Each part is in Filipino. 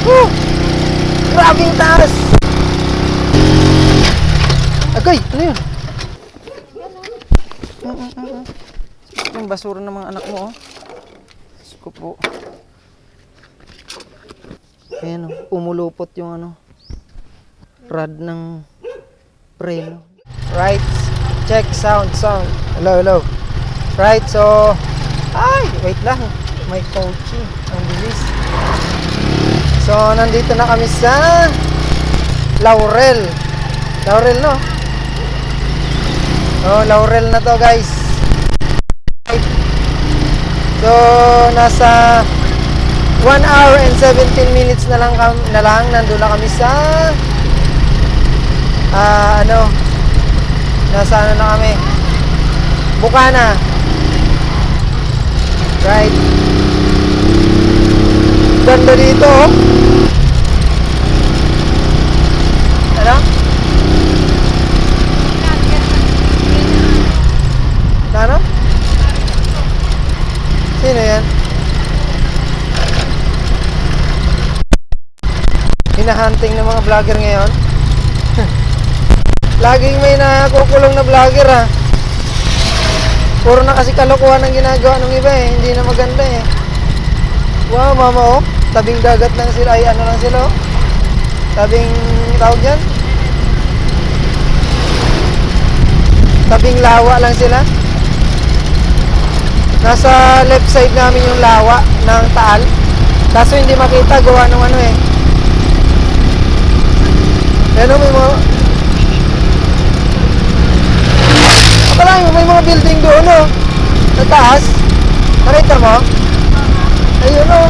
Woo! Grabing taas! Agay! Ano yun? Yung basura ng mga anak mo, oh. Diyos ko po. Ayan, oh. Umulupot yung ano, rod ng preno. Right. Check. Sound. Hello. Right, so... Ay! Wait lang. May coaching. Ang bilis. So, nandito na kami sa Laurel. Laurel, no? Oh, Laurel na to, guys. So, nasa 1 hour and 17 minutes na lang nandun na kami sa nasa ano na kami, Bukana. Right. Ganda dito, oh. Ano? Ano? Sino yan? Hinahunting ng mga vlogger ngayon. Laging may nakukulong na vlogger, ha. Puro na kasi kalokohan ang ginagawa ng iba, eh. Hindi na maganda, eh. Wow, mama, oh. Tabing dagat lang sila. Ay, ano lang sila, oh. Tabing, tawag yan? Tabing lawa lang sila. Nasa left side namin yung lawa ng Taal. Kaso hindi makita, gawa ng ano, eh. Ano, may mga building doon, oh. Sa taas. Nakita mo? Ayun, oh.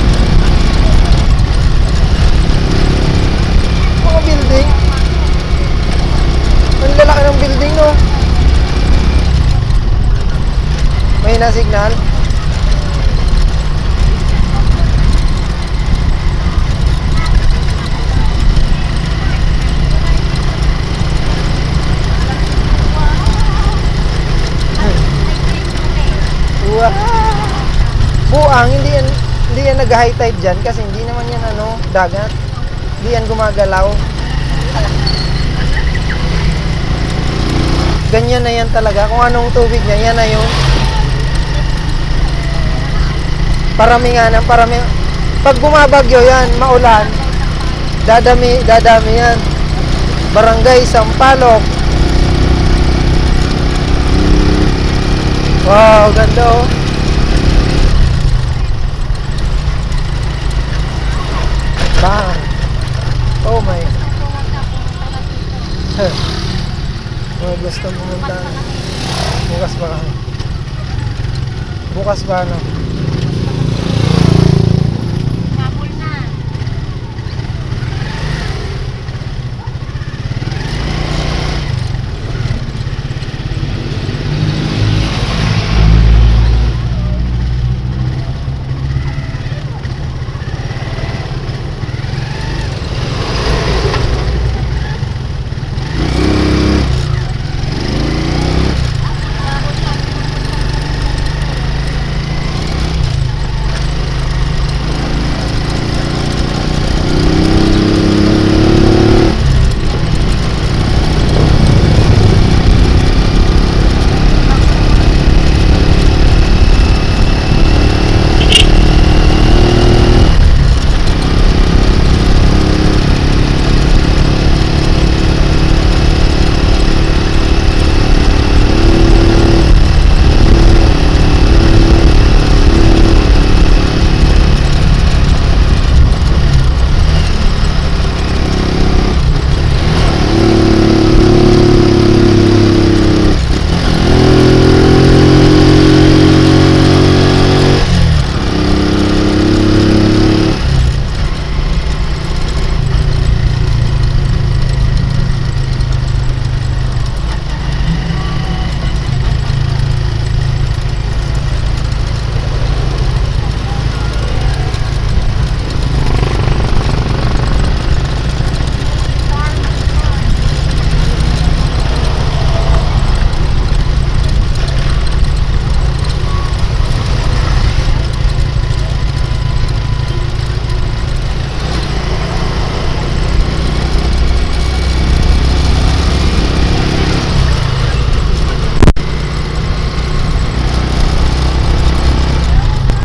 Mga building. Ang lalaki ng building, no. May na-signal. Buang, hindi yan nag-high tide dyan kasi hindi naman yan ano, dagat. Hindi yan gumagalaw. Ganyan na yan talaga. Kung anong tubig niya, yan na yun. Parami nga ng parami. Pag bumabagyo yan, maulan, dadami yan. Barangay Sampaloc. Wow, ganda, oh. Bang. Oh my. Mga gusto pumunta. Bukas ba ano?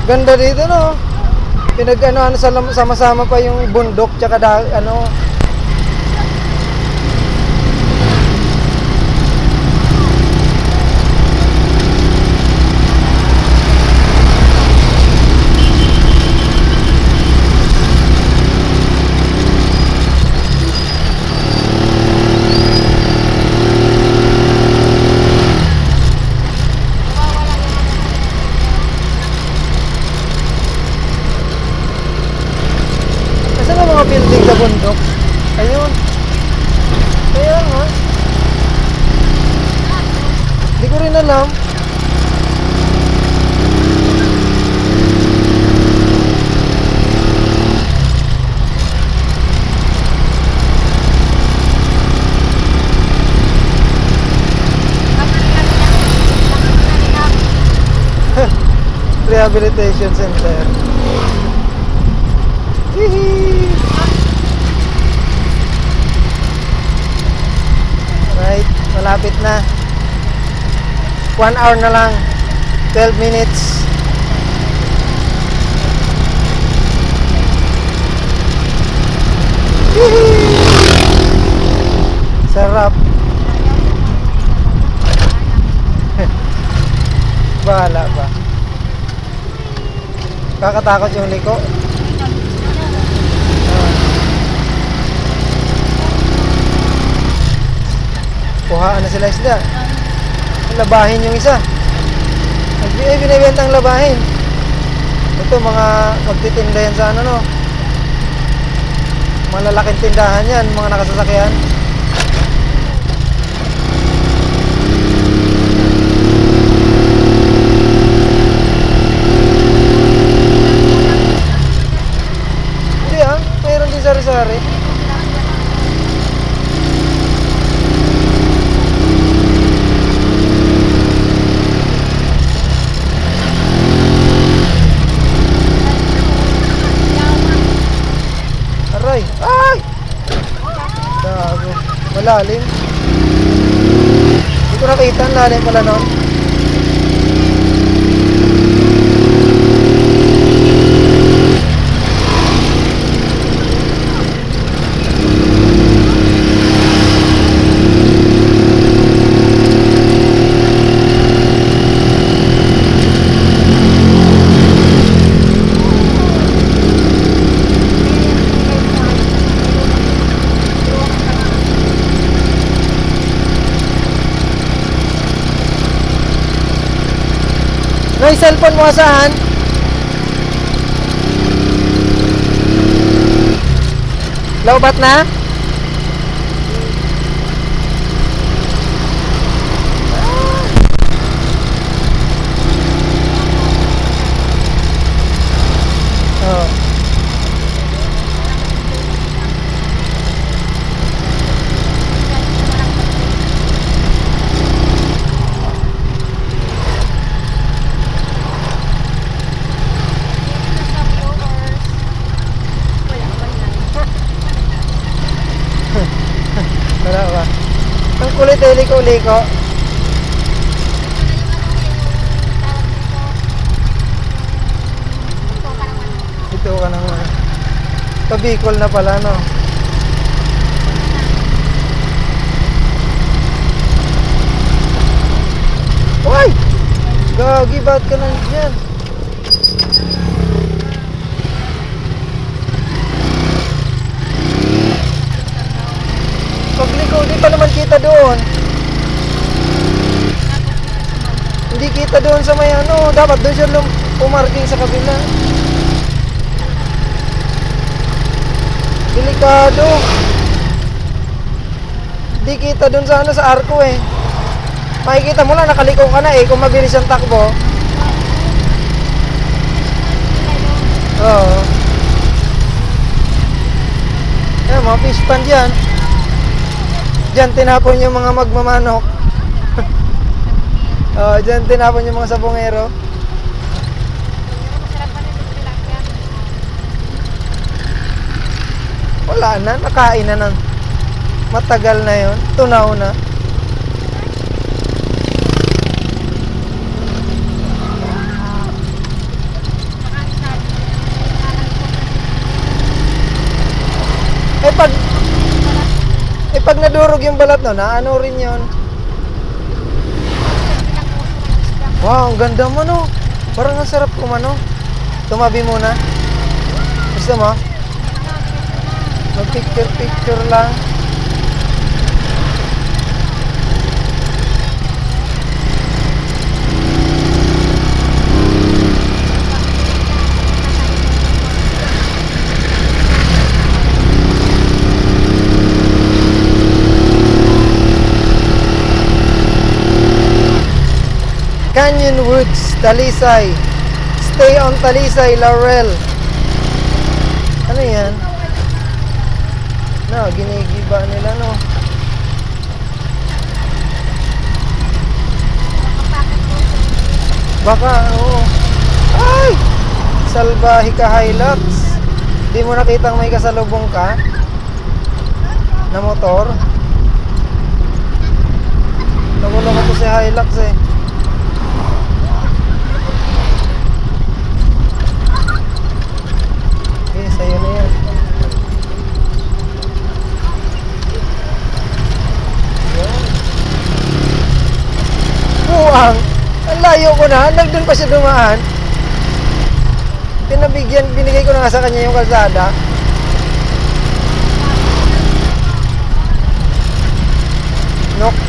Ganda dito, no? Pinag ano sama-sama pa yung bundok tsaka ano. Kasi nga mga building sa bundok. Ayun. Kaya nga. Hindi ko rin alam. Rehabilitation Center. Hihi. Right, malapit na. 1 hour na lang. 12 minutes. Hihi. Sarap. Bahala ba? Kakatakot yung liko. Kuhaan na sila isda. Labahin yung isa. Binibentang labahin. Ito mga magtitinda yan sa ano, no? Malalaking tindahan yan, mga nakasasakyan. Hindi mayroon din sari-sari. Aray! Ay! Dago. Malalim. Hindi ko nakita. Ang lalim pala nun. May cellphone mo saan? Lowbat na? Oh. Wala ba? Ang kulit ay liko-liko. Ito ka naman. Pabicol na pala, no? Uy! Gagi, ba't ka nang dyan? Pagliko, di pa naman kita doon. Hindi kita doon sa may ano. Dapat doon siya pumarking sa kabila. Delikado. Hindi kita doon sa ano, sa arko eh. Makikita mo lang, nakaliko ka na eh. Kung mabilis ang takbo. Oo. Ayan, mga fish pan dyan. Diyan tinapon yung mga magmamanok. Diyan tinapon yung mga sabongero. Wala na, nakain na ng matagal na yon, tunaw na. Eh pag nadurog yung balat no, naano rin yun. Wow, ang ganda mo no. Parang ang sarap kumano. Tumabi muna. Gusto mo? Mag-picture lang. Canyon Woods, Talisay. Stay on Talisay, Laurel. Ano yan? No, ginigiba nila no. Baka, oo. Ay! Salbahe ka, Hilux. Di mo nakitang may kasalubong ka? Na motor? Nagulo ko to si Hilux eh. Okay, sa'yo na yan. Buang! Ang layo ko na, nandun pa siya dumaan. Binigay ko na nga sa kanya yung kalsada. Nok.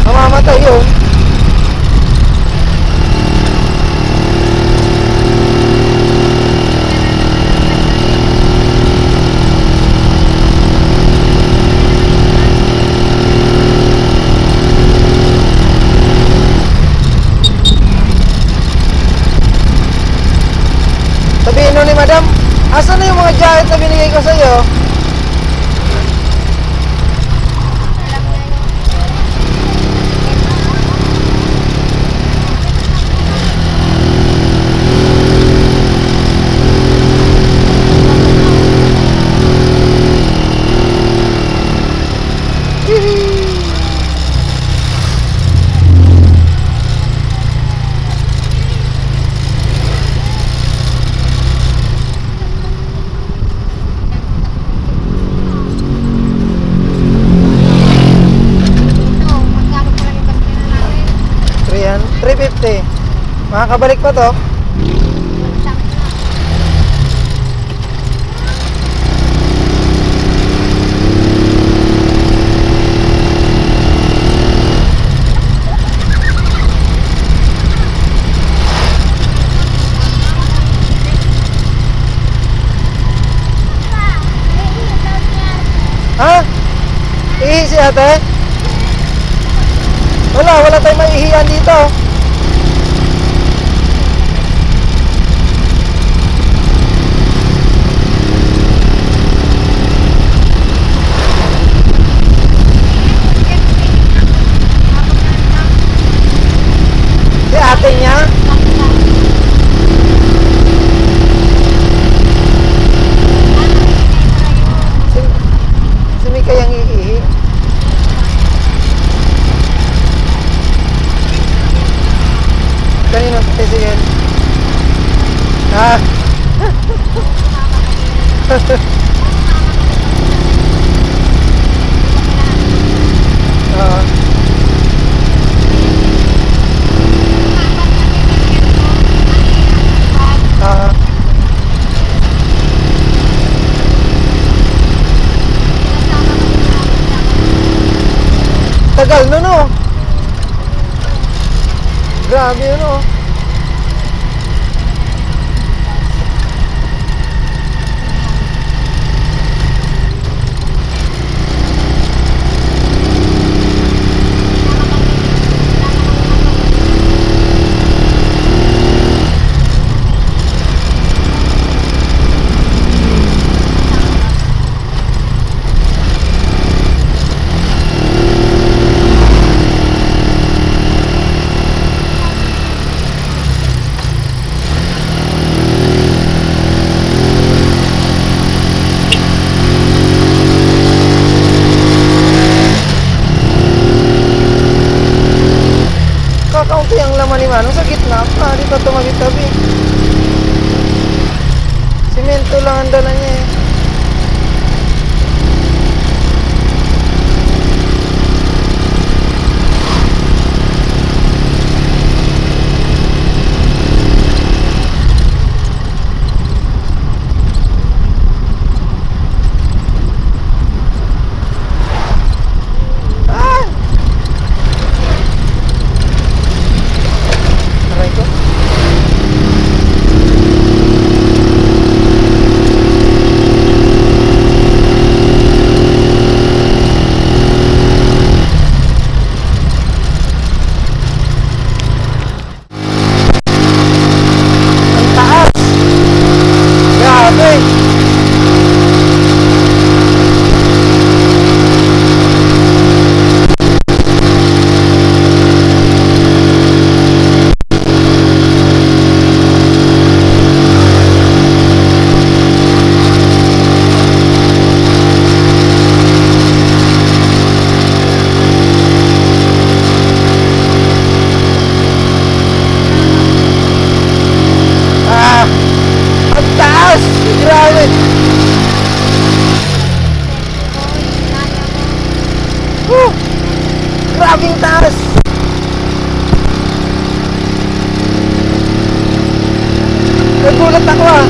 Mamamatay yun. Sabihin nun ni Madam, asan na yung mga jacket na binigay ko sa'yo? $350. Makakabalik pa to. Ha? Ihi si ate? Wala tayong maihiyan dito. Si ate niya? Si Mika yung iihi. Kanino kasi yan? Ha? Oo. Tagal no. Grabe yun, oh. Kakaunti ang laman ni Manong sa gitna pa, di pa tumagi-tabi. Simento lang ang dala niya eh. Ah! Aray ko. Ang taas! Grabe! Ah! Ang taas! Grabe! Woo! Grabing taas! Nagulat ako ah!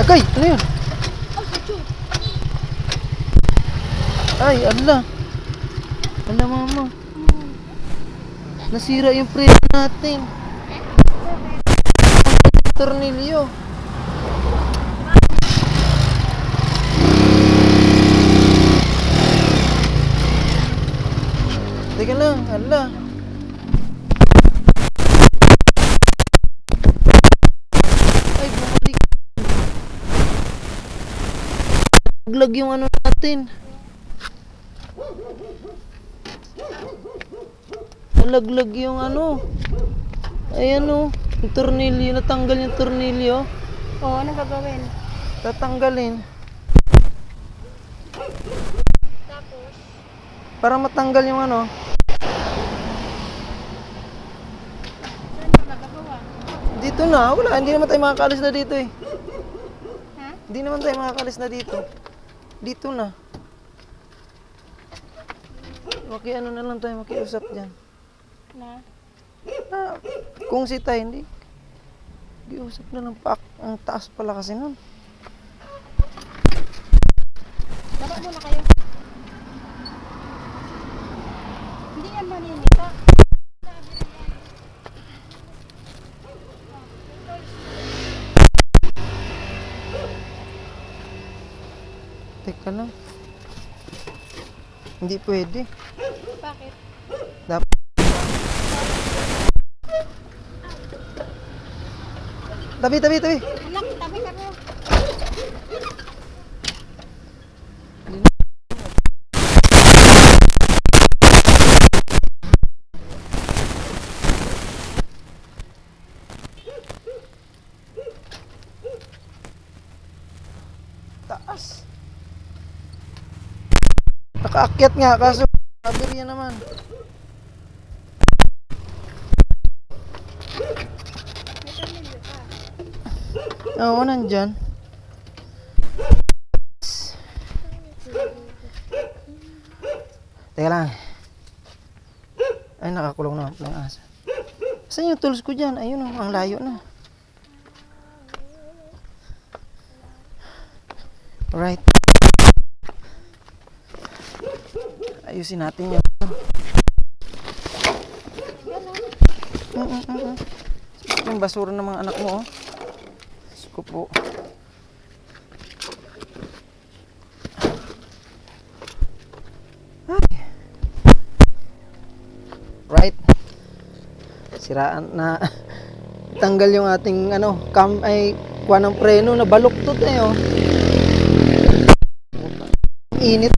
Agay! Ano yun? Ay, ala! Ala mama! Nasira yung preno natin. Tornilyo. Teka lang, ala. Ay, bumalik. Naglag yung ano natin. Nalaglag yung ano. Ayan o. Yung tornilyo. Natanggal yung tornilyo. Oo, anong gagawin? Tatanggalin. Tapos, Para matanggal yung ano. saan ka magagawa? Dito na. Wala. Hindi naman tayo makakalis na dito eh. Ha? Hindi naman tayo makakalis na dito. Dito na. Ano na lang tayo makiusap dyan. Na? Ah, kung si Tay, hindi. Giusap na lang pa. Ang taas pala kasi nun. Baba muna kayo. Hindi yan maninita. Teka lang. Hindi pwede. Bakit? Dapat. Tabi. Anak, tabi ka po. Taas. Nakaakyat nga kaso aberya naman. May tornilyo ka. Oo, nandyan. Teka lang. Ay, nakakulong na ang asa. Saan yung tools ko dyan? Ayun oh, ang layo na. Alright. Ayusin natin yan. Yung basura ng mga anak mo, oh. Diyos ko po. Ay. Right. Siraan na. Tanggal yung ating kuha ng preno na baluktot eh, oh. Init.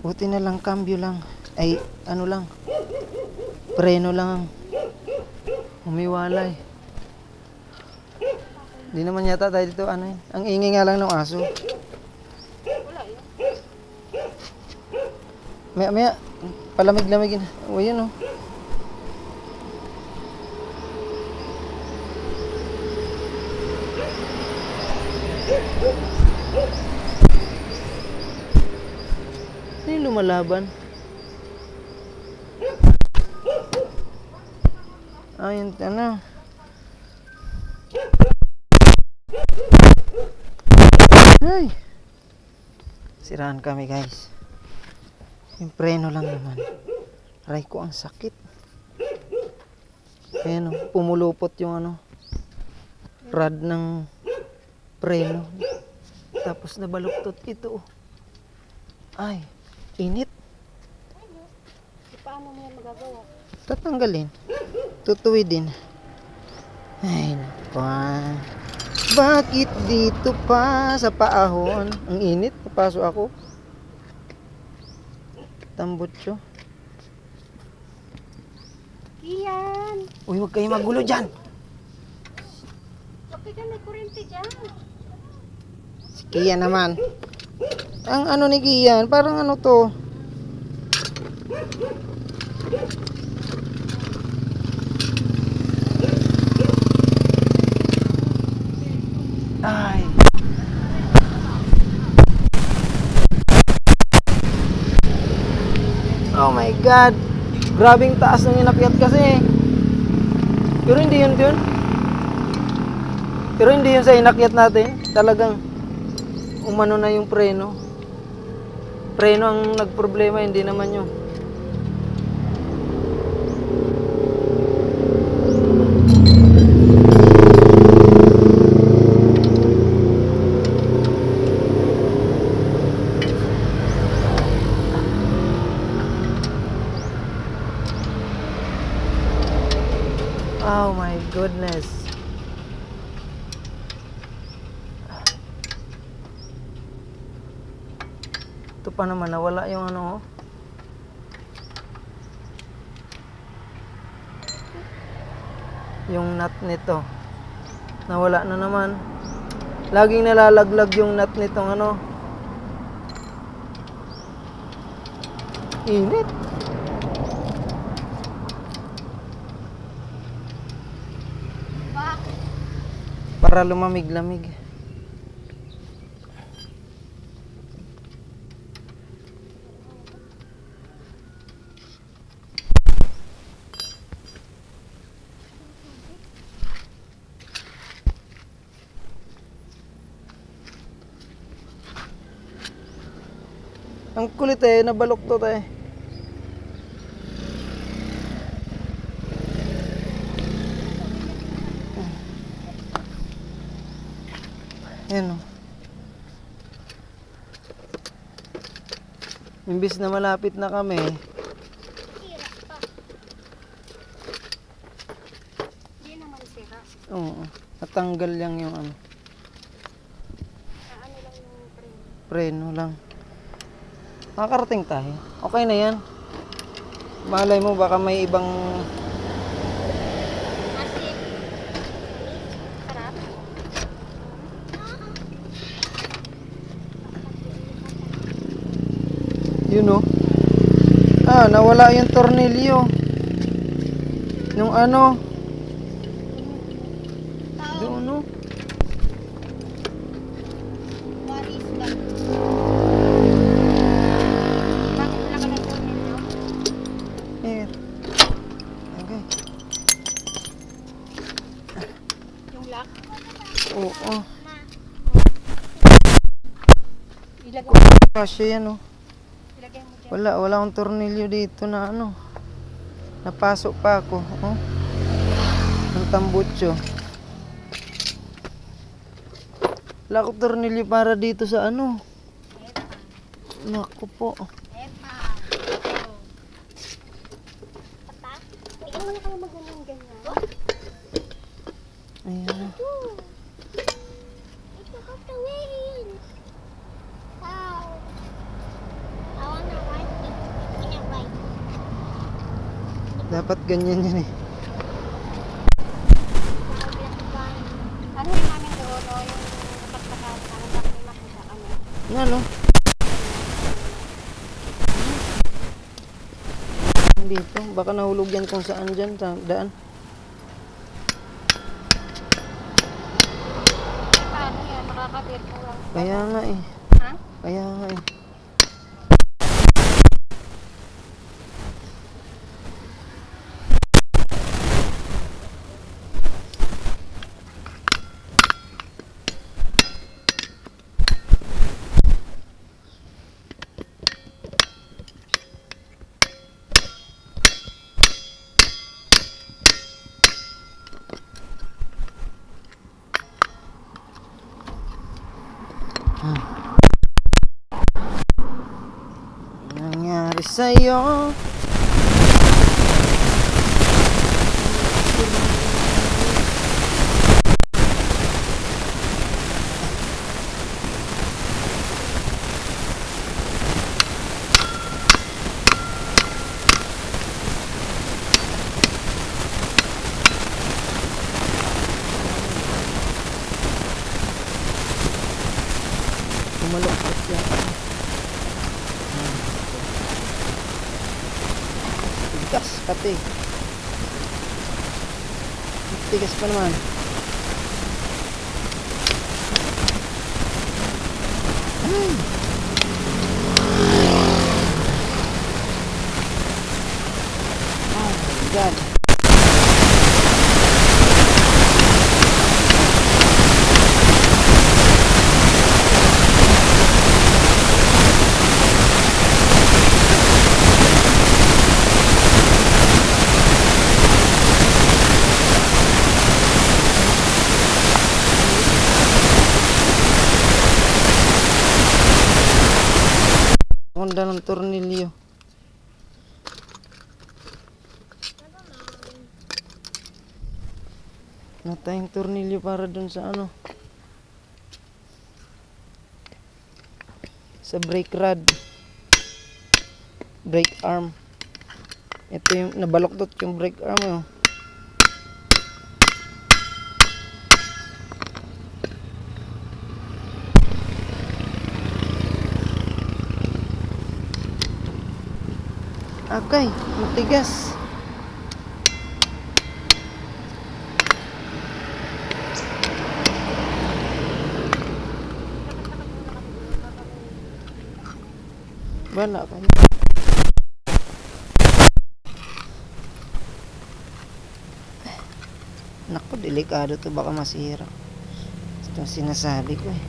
Buti na lang, cambio lang. Ay, ano lang. Preno lang. Umiwalay. Hindi naman yata tayo dito, ano yun. Ang ingay nga lang ng aso. Maya, palamig-lamigin. O, yun, oh. Ano yung lumalaban? Ayun, ano? Ay! Siraan kami, guys. Yung preno lang naman. Aray ko, ang sakit. Ayan, oh, pumulupot yung rod ng preno. Tapos nabaluktot ito. Ay, init. Paano mo yan magagawa? Tatanggalin. Tutuwidin. Ay, naku. Bakit dito pa sa paahon? Ang init. Napasok ako. Tambutso. Iyan! Uy, huwag kayo magulo dyan. Bakit ka may kurente dyan? Si Kian naman. Ang ano ni Kian, parang ano to. Ay. Oh my God. Grabing taas ng inakyat kasi. Pero hindi yun. Pero hindi yun sa inakyat natin. Talagang umano na yung preno. Preno ang nagproblema, hindi naman yun. Oh my goodness. Ito pa naman, nawala yung ano, oh. Yung nut nito. Nawala na naman. Laging nalalaglag yung nut nitong ano. Init. Bakit? Para lumamig-lamig. Ang kulit eh, nabaluktot eh. Ayan o. Imbis na malapit na kami, Sira pa. Hindi naman sira. oo, natanggal lang yung ano, Ano lang yung preno. preno lang. Makakarating tayo. Okay na yan. Malay mo, baka may ibang... Asin. Sarap. Yun o. Nawala yung tornilyo. Nung ano, doon o. What is that? Bakit wala ka ng tornilyo? Here. Okay. Yung lock? Oo. Ilagay mo. Kasya yan oh. Ilagay mo dyan. Wala akong tornilyo dito na ano. Napasok pa ako. Oh. Ang tambutso. Wala akong tornilyo para dito sa ano. Epa. Naku po. Epa. Tata? Tingnan mo na kayo ganyan. Ayan. Ito ka tawin. Wow. I wanna ride it. I wanna ride. Dapat ganyan yan eh. Ano yung namin doon, no? Yung pagkakas, ano ba kami makita kami? Yan oh. Dito. Baka nahulog yan kung saan dyan. Daan. Paano yan? Makakabir ko lang. Kaya nga eh. Ha? Kaya nga eh. Nangyari sa'yo. Kumalukot yan. Tigas pati. Tigas pa naman. Ay. Oh my God. Honda ng tornilyo. Wala tayong tornilyo para dun sa ano. Sa brake rod. Brake arm. Ito yung nabaloktot yung brake arm oh. Okay, matigas. Wala kayo. Naku, delikado to, baka masira. Ito ang sinasabi ko eh.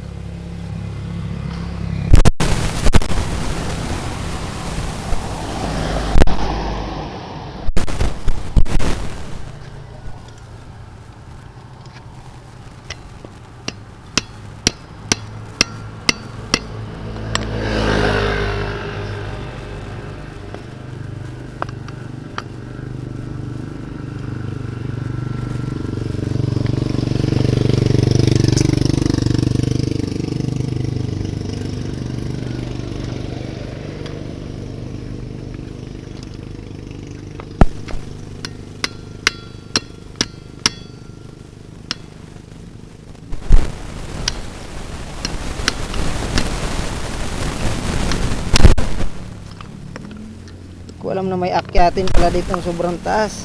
Ko alam na may akyatin pala dito ng sobrang taas.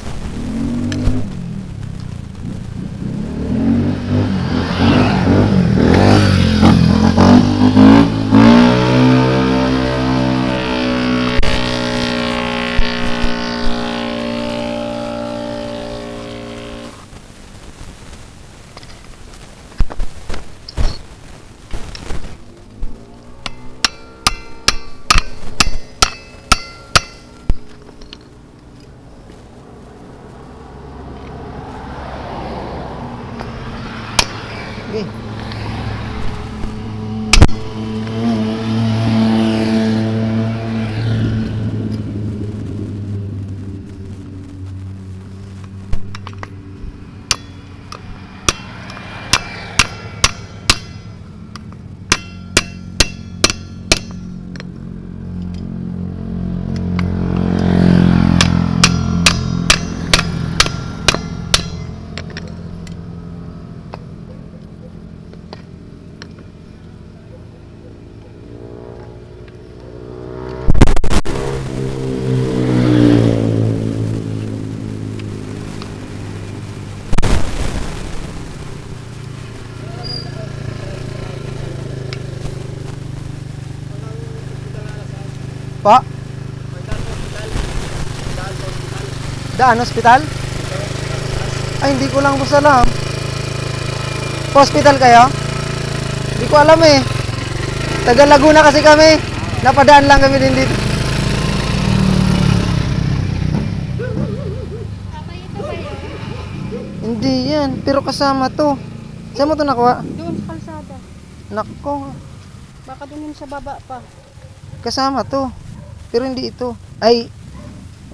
Po? Daan hospital? Ay, hindi ko lang boss alam. Hospital kayo? Hindi ko alam eh. Taga Laguna kasi kami. Napadaan lang kami din dito. Ito ba yun? Hindi yan, pero kasama to. Saan mo to nakuha? Doon sa kalsada. Nako, Baka doon yung sa baba pa. kasama to. Pero hindi ito. Ay,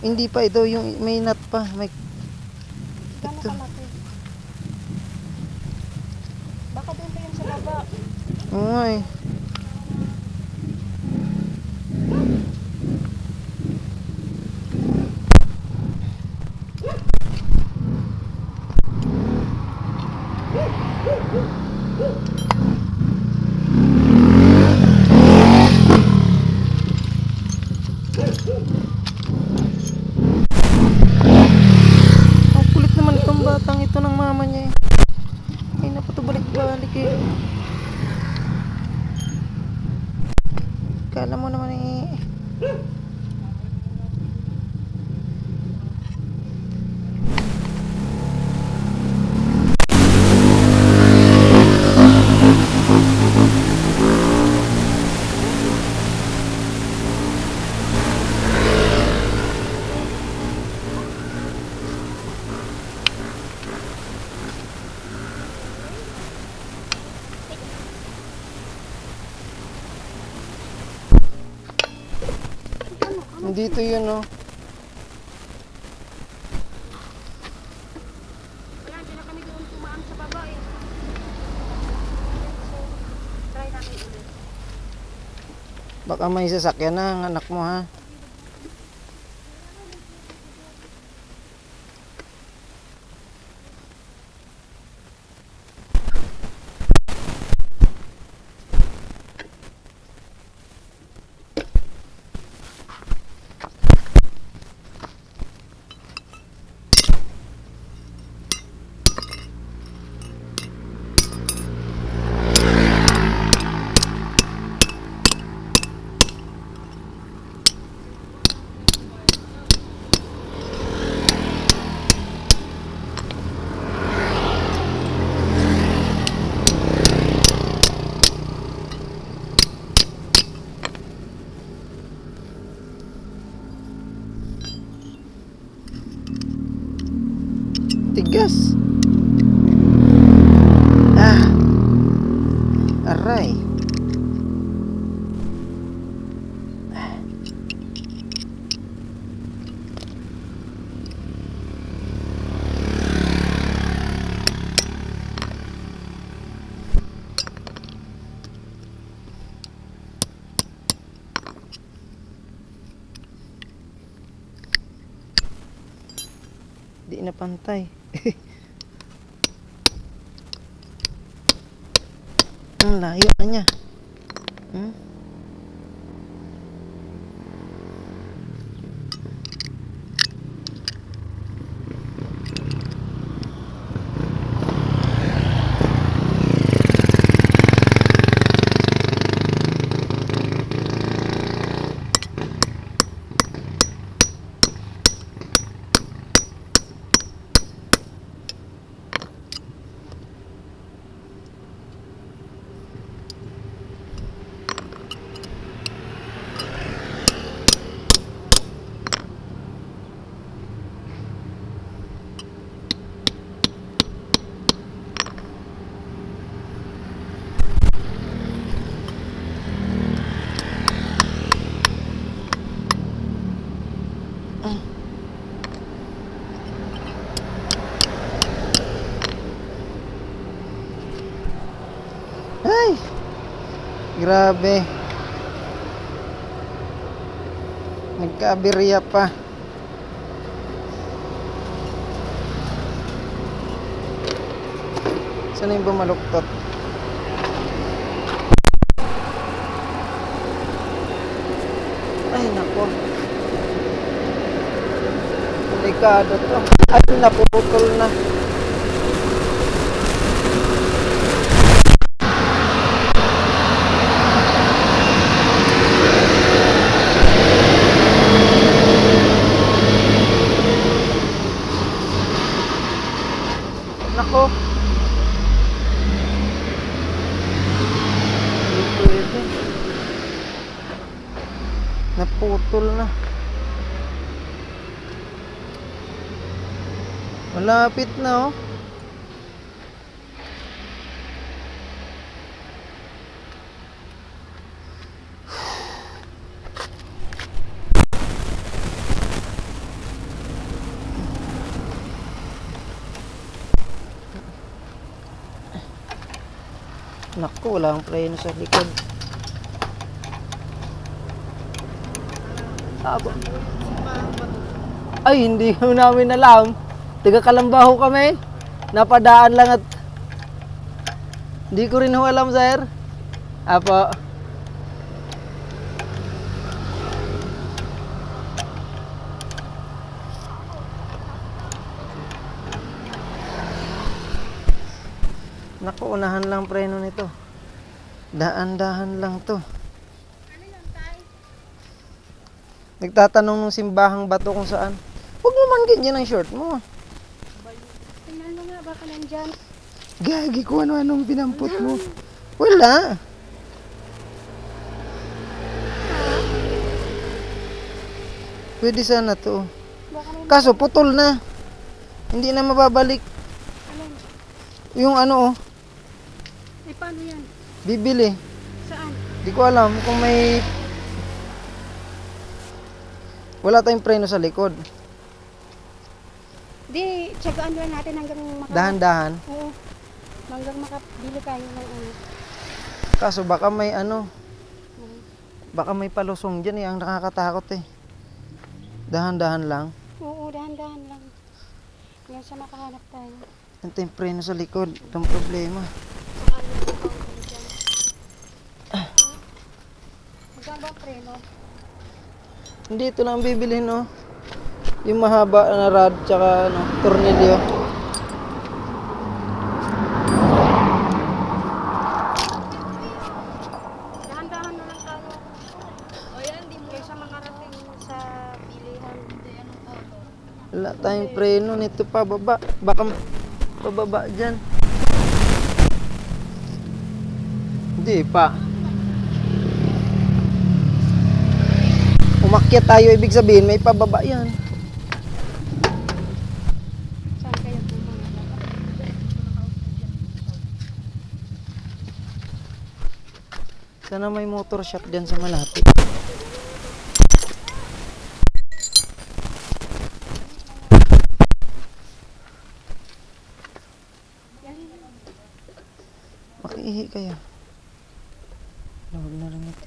hindi pa ito. Yung may nut pa. May... Gano'n Ito. kalaki? Baka doon pa yun sa baba. Oo nga eh. Ang kulit naman itong batang ito ng mama niya eh. Ay, napatubalik-balik eh. Kala mo naman eh. Dito yun oh. Wala, hindi na kami doon tumaan sa baba eh. So, try namin ulit. Baka may sasakyan na ang anak mo ha. Tigas. Ah. Aray. Di na pantay. Ang layo na niya. Hmm? Ay! Grabe. Nagka-aberya pa. Saan yung bumaluktot? Ay, nako. Delikado to. Ay, naputol na. Naputol na. Malapit na oh. Naku, wala akong preno sa likod. Aba. Ay, hindi ho namin alam. Taga Kalambaho kami. Napadaan lang at hindi ko rin ho alam, sir. Apo. Naku, unahan lang preno nito. Daan-dahan lang to. Nagtatanong ng simbahang bato kung saan. Huwag mo man ganyan ang short mo. Tingnan mo nga, baka nandyan. Gagi ko ano-anong pinamput mo. Wala. Pwede sana to. Baka may Kaso putol na. Hindi na mababalik. alin. Yung ano oh, Eh, paano yan? bibili. Saan? Di ko alam kung may... Wala tayong preno sa likod. Di, tsagaan lang natin hanggang Dahan-dahan. Oo. Hanggang makabili tayo ng ano. Kaso baka may ano, Mm. baka may palusong dyan eh. Ang nakakatakot eh. Dahan-dahan lang. Oo, dahan-dahan lang. Hanggang sa makahanap tayo. Yung tayong preno sa likod. Itong problema. Saan yung account dyan? Magkano ba ang preno? Hindi, ito lang ang bibilhin oh. Yung mahaba na rod tsaka ano, tornilyo. Dahan-dahan na lang tayo. O yan, di mo kaysa makarating sa bilihan. Hindi, anong auto? Wala tayong preno nito pa baba. Baka pababa dyan. Hindi pa. Umakyat tayo, ibig sabihin may pababa yan. Saan kayo pumunta? Sana may motor shop dyan sa malapit. Makiihi kayo. Huwag na rin ito.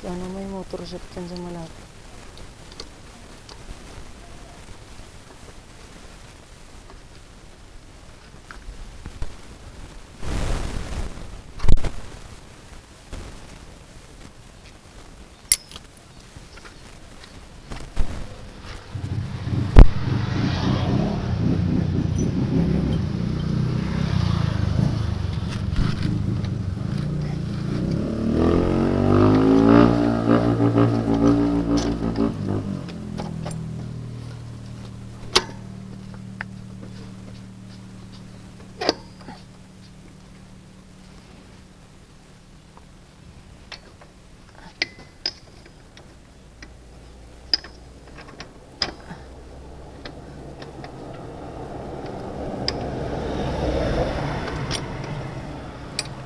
Sana may motor shop dyan sa malapit.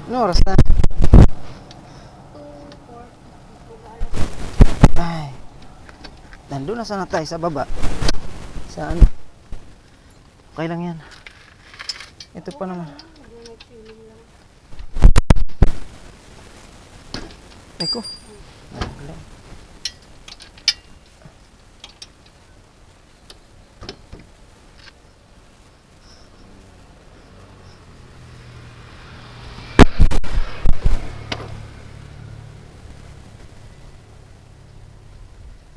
Ano oras na? Ay. Nandun na sana tayo sa baba. Saan? Okay lang yan. Ito pa naman. Ay ko. Wala.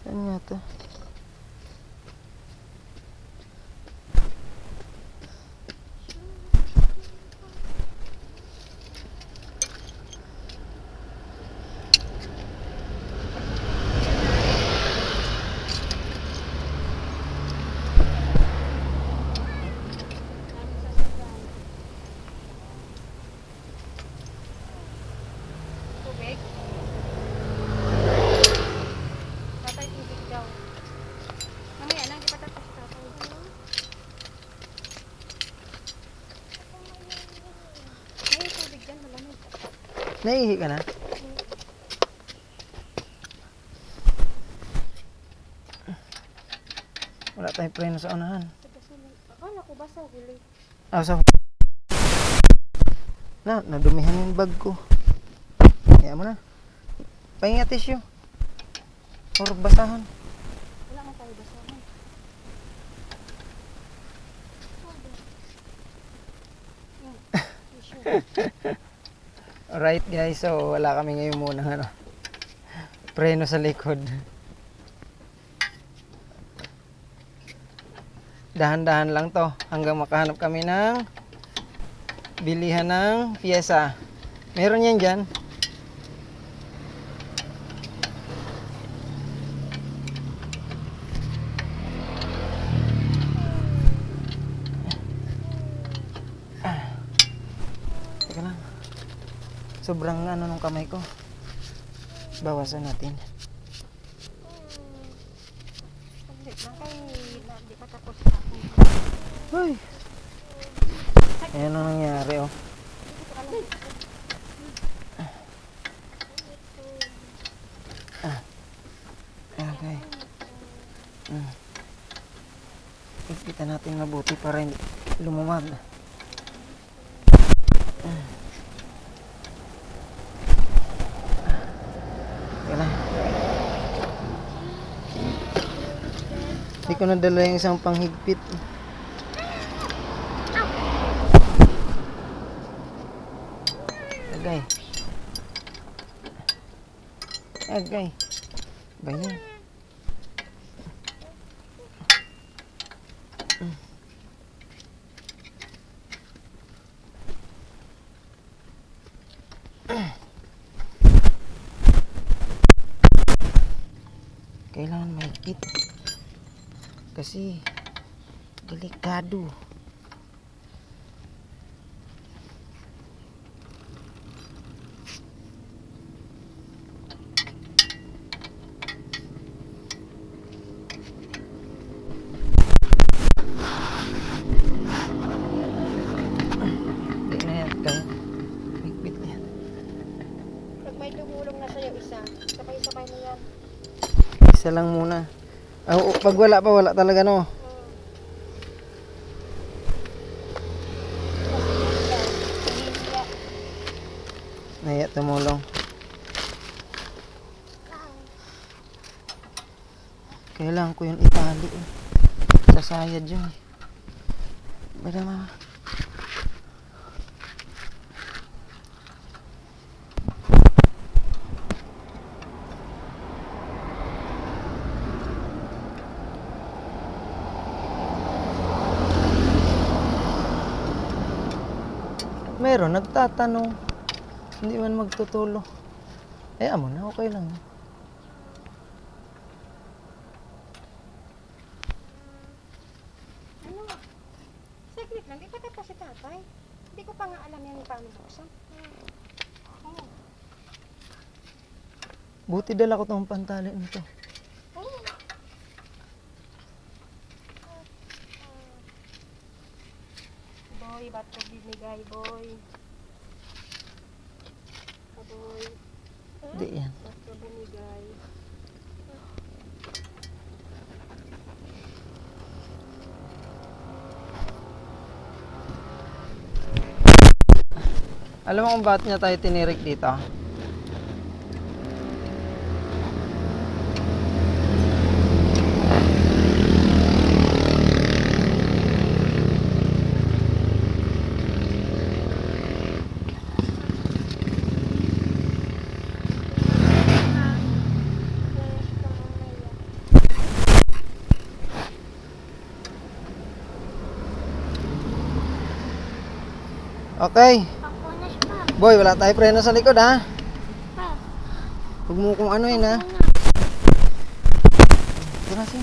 Saan nga to? Naihi ka na? Wala tayong preno sa unahan. Akala ko basa huli. Ah, sa... nadumihan yung bag ko. Kaya mo na. Pahinga tissue. Or basahan. Wala nga tayo basahan. Alright guys, so wala kami ngayon muna ano. Preno sa likod. Dahan-dahan lang to hanggang makahanap kami ng bilihan ng piyesa. Meron yan dyan. Teka lang. Sobrang ano nung kamay ko. Bawasan natin. Saglit lang kay di pa tapos Hoy. Ayan ang nangyari oh. Okay. Ipita natin mabuti para hindi lumumab. Yan. Hindi ko nadala yung isang panghigpit. Agay. Agay. Bayan. Kailangan mahigpit kasi delikado. Hindi na yan, kaya mahigpit na yan. Pag may tumulong na sa'yo isa, sabay-sabay mo yan. Isa lang muna. Pag wala pa, wala talaga no. Naya tumulong. Kailangan ko yung itali eh. Sasayad yun eh. Bada mama. Meron, nagtatanong. Hindi man magtutulo. Amo na, okay lang. Ano? Saglit lang, di pa tapos si tatay. Hindi ko pa nga alam yan paano buksan. Oo. Buti dala ko tong pantali nito. Oo. Boy, ba't ko binigay, boy? Boy. Hindi yan. Ba't ko binigay? Alam mo kung bakit niya tayo tinirik dito? Okay. Pakunas pa. Boy, wala tayo preno sa likod ha. Pa. Huwag mo kung ano yun ha. Grabe.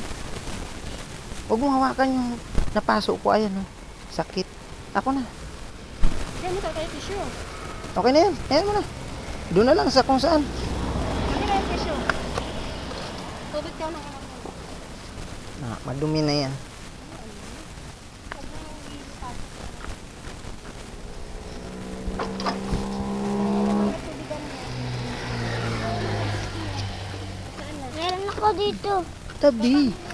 Huwag mo hawakan yung napasok ko. Ayan oh. Sakit. Ako na. Diyan mo tayo tissue. Okay na yan. Ayan mo na. Doon na lang sa kung saan. Hindi na yung tissue. Tubig ka na. Madumi na yan. dito. Tabi.